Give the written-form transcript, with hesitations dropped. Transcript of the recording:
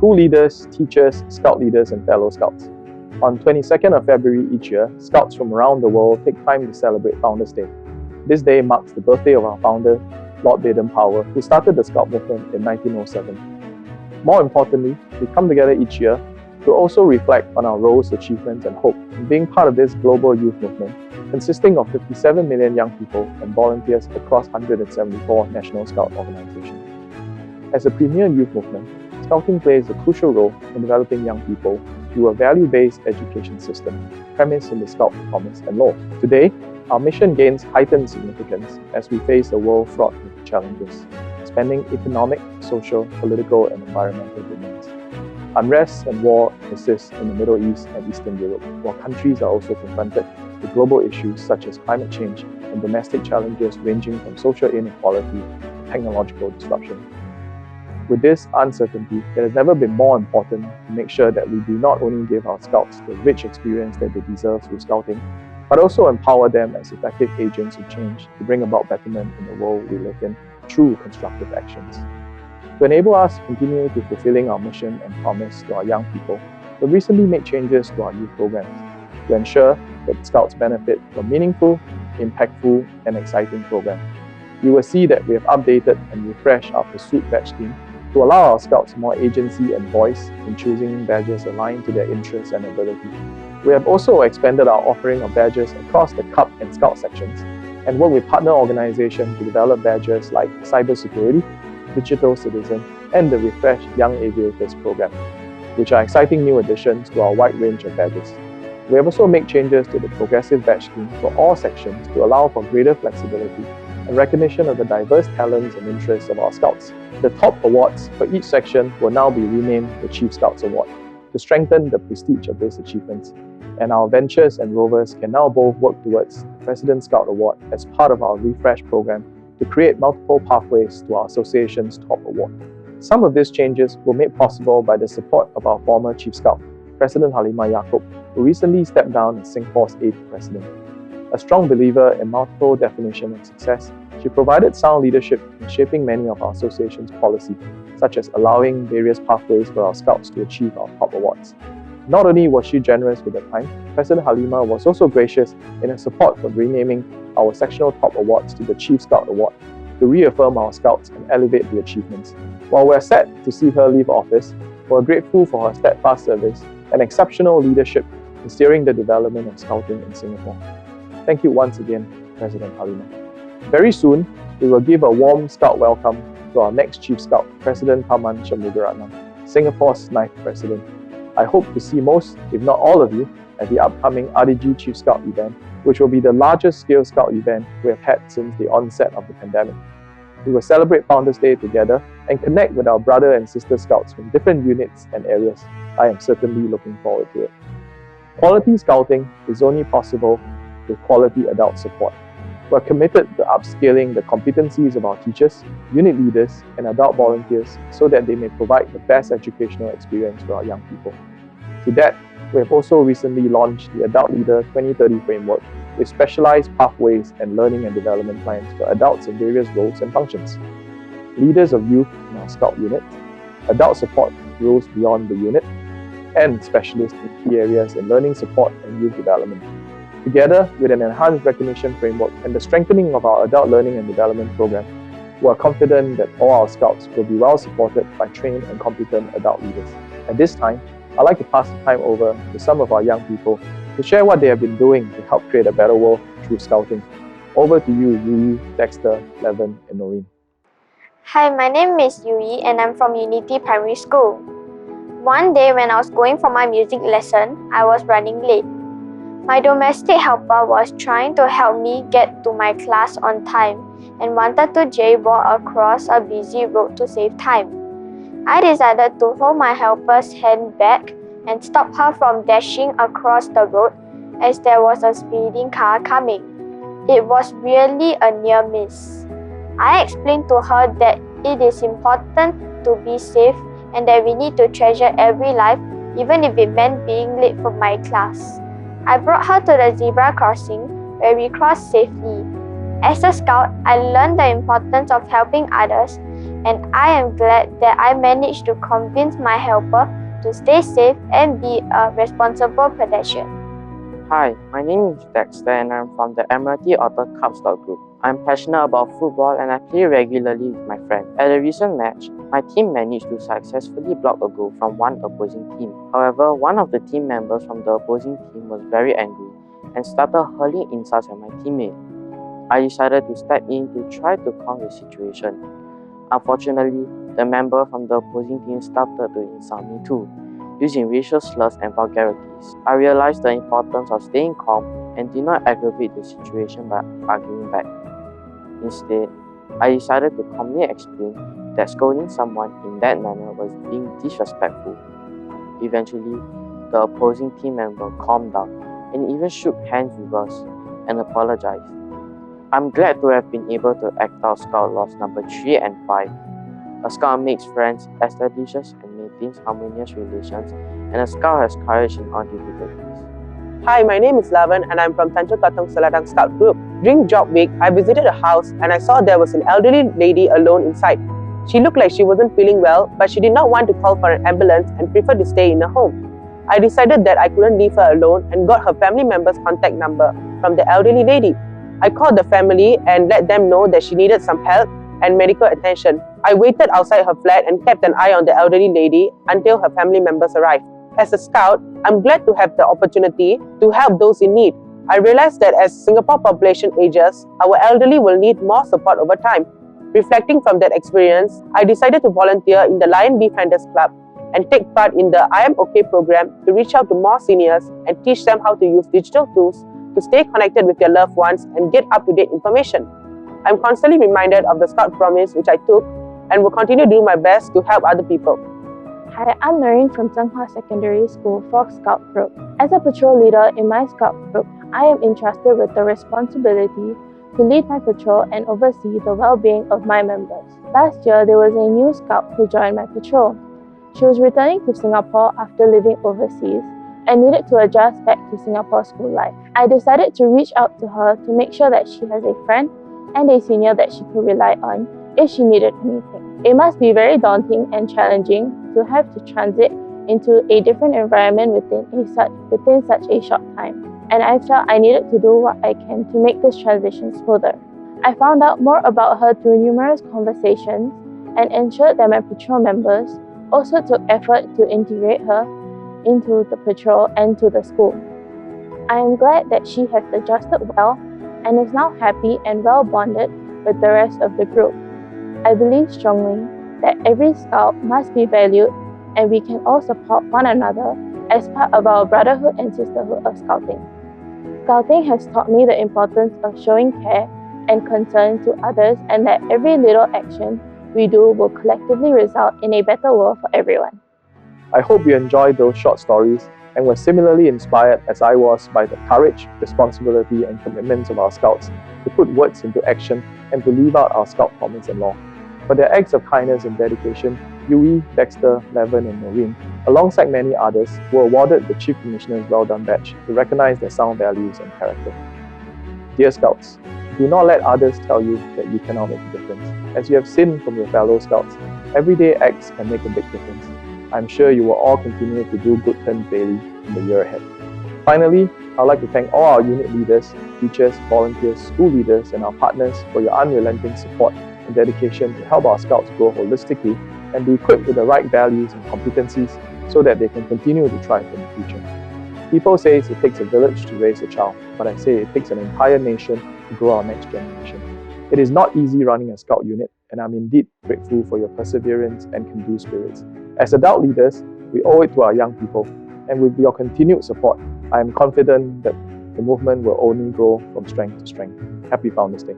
school leaders, teachers, scout leaders, and fellow scouts. On 22nd of February each year, scouts from around the world take time to celebrate Founders Day. This day marks the birthday of our founder, Lord Baden-Powell, who started the Scout movement in 1907. More importantly, we come together each year to also reflect on our roles, achievements, and hope in being part of this global youth movement, consisting of 57 million young people and volunteers across 174 National Scout organizations. As a premier youth movement, Scouting plays a crucial role in developing young people through a value-based education system premised on the Scout promise and law. Today, our mission gains heightened significance as we face a world fraught with challenges, spanning economic, social, political, and environmental domains. Unrest and war persist in the Middle East and Eastern Europe, while countries are also confronted with global issues such as climate change and domestic challenges ranging from social inequality to technological disruption. With this uncertainty, it has never been more important to make sure that we do not only give our scouts the rich experience that they deserve through scouting, but also empower them as effective agents of change to bring about betterment in the world we live in through constructive actions. To enable us to continue to fulfilling our mission and promise to our young people, we've recently made changes to our youth programs to ensure that scouts benefit from meaningful, impactful, and exciting programs. You will see that we have updated and refreshed our Pursuit Badge scheme to allow our scouts more agency and voice in choosing badges aligned to their interests and ability. We have also expanded our offering of badges across the Cup and Scout sections and work with partner organizations to develop badges like Cybersecurity, Digital Citizen, and the refreshed Young Aviators program, which are exciting new additions to our wide range of badges. We have also made changes to the Progressive Badge scheme for all sections to allow for greater flexibility and recognition of the diverse talents and interests of our scouts. The top awards for each section will now be renamed the Chief Scouts Award to strengthen the prestige of these achievements. And our ventures and rovers can now both work towards the President Scout Award as part of our refresh program to create multiple pathways to our association's top award. Some of these changes were made possible by the support of our former Chief Scout, President Halimah Yacob, who recently stepped down as Singapore's 8th President. A strong believer in multiple definitions of success, she provided sound leadership in shaping many of our association's policies, such as allowing various pathways for our scouts to achieve our top awards. Not only was she generous with her time, President Halimah was also gracious in her support for renaming our sectional top awards to the Chief Scout Award to reaffirm our scouts and elevate the achievements. While we're sad to see her leave office, we're grateful for her steadfast service and exceptional leadership in steering the development of scouting in Singapore. Thank you once again, President Halimah. Very soon, we will give a warm Scout welcome to our next Chief Scout, President Tharman Shanmugaratnam, Singapore's 9th President. I hope to see most, if not all of you, at the upcoming RDG Chief Scout event, which will be the largest scale Scout event we have had since the onset of the pandemic. We will celebrate Founders Day together and connect with our brother and sister Scouts from different units and areas. I am certainly looking forward to it. Quality scouting is only possible with quality adult support. We are committed to upscaling the competencies of our teachers, unit leaders, and adult volunteers so that they may provide the best educational experience for our young people. To that, we have also recently launched the Adult Leader 2030 framework with specialized pathways and learning and development plans for adults in various roles and functions. Leaders of youth in our Scout unit, adult support roles beyond the unit, and specialists in key areas in learning support and youth development. Together with an enhanced recognition framework and the strengthening of our adult learning and development program, we are confident that all our scouts will be well supported by trained and competent adult leaders. At this time, I'd like to pass the time over to some of our young people to share what they have been doing to help create a better world through scouting. Over to you, Yui, Dexter, Levin, and Noreen. Hi, my name is Yui and I'm from Unity Primary School. One day when I was going for my music lesson, I was running late. My domestic helper was trying to help me get to my class on time and wanted to jaywalk across a busy road to save time. I decided to hold my helper's hand back and stop her from dashing across the road as there was a speeding car coming. It was really a near miss. I explained to her that it is important to be safe and that we need to treasure every life, even if it meant being late for my class. I brought her to the zebra crossing where we crossed safely. As a scout, I learned the importance of helping others and I am glad that I managed to convince my helper to stay safe and be a responsible pedestrian. Hi, my name is Dexter and I'm from the Admiralty Otter Cub Scout Group. I'm passionate about football and I play regularly with my friends. At a recent match, my team managed to successfully block a goal from one opposing team. However, one of the team members from the opposing team was very angry and started hurling insults at my teammate. I decided to step in to try to calm the situation. Unfortunately, the member from the opposing team started to insult me too, using racial slurs and vulgarities. I realized the importance of staying calm and did not aggravate the situation by arguing back. Instead, I decided to calmly explain that scolding someone in that manner was being disrespectful. Eventually, the opposing team member calmed down and even shook hands with us and apologized. I'm glad to have been able to act out Scout Laws number 3 and 5. A Scout makes friends, establishes and maintains harmonious relations, and a Scout has courage in all difficulties. Hi, my name is Lavan and I'm from Tanjung Katong Seladang Scout Group. During job week, I visited a house and I saw there was an elderly lady alone inside. She looked like she wasn't feeling well, but she did not want to call for an ambulance and preferred to stay in her home. I decided that I couldn't leave her alone and got her family member's contact number from the elderly lady. I called the family and let them know that she needed some help and medical attention. I waited outside her flat and kept an eye on the elderly lady until her family members arrived. As a scout, I'm glad to have the opportunity to help those in need. I realized that as Singapore population ages, our elderly will need more support over time. Reflecting from that experience, I decided to volunteer in the Lion Befrienders Club and take part in the I Am OK program to reach out to more seniors and teach them how to use digital tools to stay connected with their loved ones and get up-to-date information. I'm constantly reminded of the Scout promise which I took and will continue to do my best to help other people. Hi, I'm Noreen from Zhenghua Secondary School Fox Scout Group. As a patrol leader in my Scout group, I am entrusted with the responsibility to lead my patrol and oversee the well-being of my members. Last year, there was a new Scout who joined my patrol. She was returning to Singapore after living overseas and needed to adjust back to Singapore school life. I decided to reach out to her to make sure that she has a friend and a senior that she could rely on if she needed anything. It must be very daunting and challenging to have to transit into a different environment within such a short time. And I felt I needed to do what I can to make this transition smoother. I found out more about her through numerous conversations and ensured that my patrol members also took effort to integrate her into the patrol and to the school. I am glad that she has adjusted well and is now happy and well bonded with the rest of the group. I believe strongly that every Scout must be valued and we can all support one another as part of our brotherhood and sisterhood of Scouting. Scouting has taught me the importance of showing care and concern to others and that every little action we do will collectively result in a better world for everyone. I hope you enjoyed those short stories and were similarly inspired as I was by the courage, responsibility and commitments of our Scouts to put words into action and to live out our Scout promise and law. For their acts of kindness and dedication, Yui, Dexter, Lavan and Noreen, alongside many others, were awarded the Chief Commissioner's Well Done Badge to recognize their sound values and character. Dear Scouts, do not let others tell you that you cannot make a difference. As you have seen from your fellow Scouts, everyday acts can make a big difference. I'm sure you will all continue to do good turns daily in the year ahead. Finally, I'd like to thank all our unit leaders, teachers, volunteers, school leaders and our partners for your unrelenting support and dedication to help our Scouts grow holistically and be equipped with the right values and competencies so that they can continue to thrive in the future. People say it takes a village to raise a child, but I say it takes an entire nation to grow our next generation. It is not easy running a Scout unit, and I'm indeed grateful for your perseverance and can-do spirits. As adult leaders, we owe it to our young people, and with your continued support, I am confident that the movement will only grow from strength to strength. Happy Founders Day.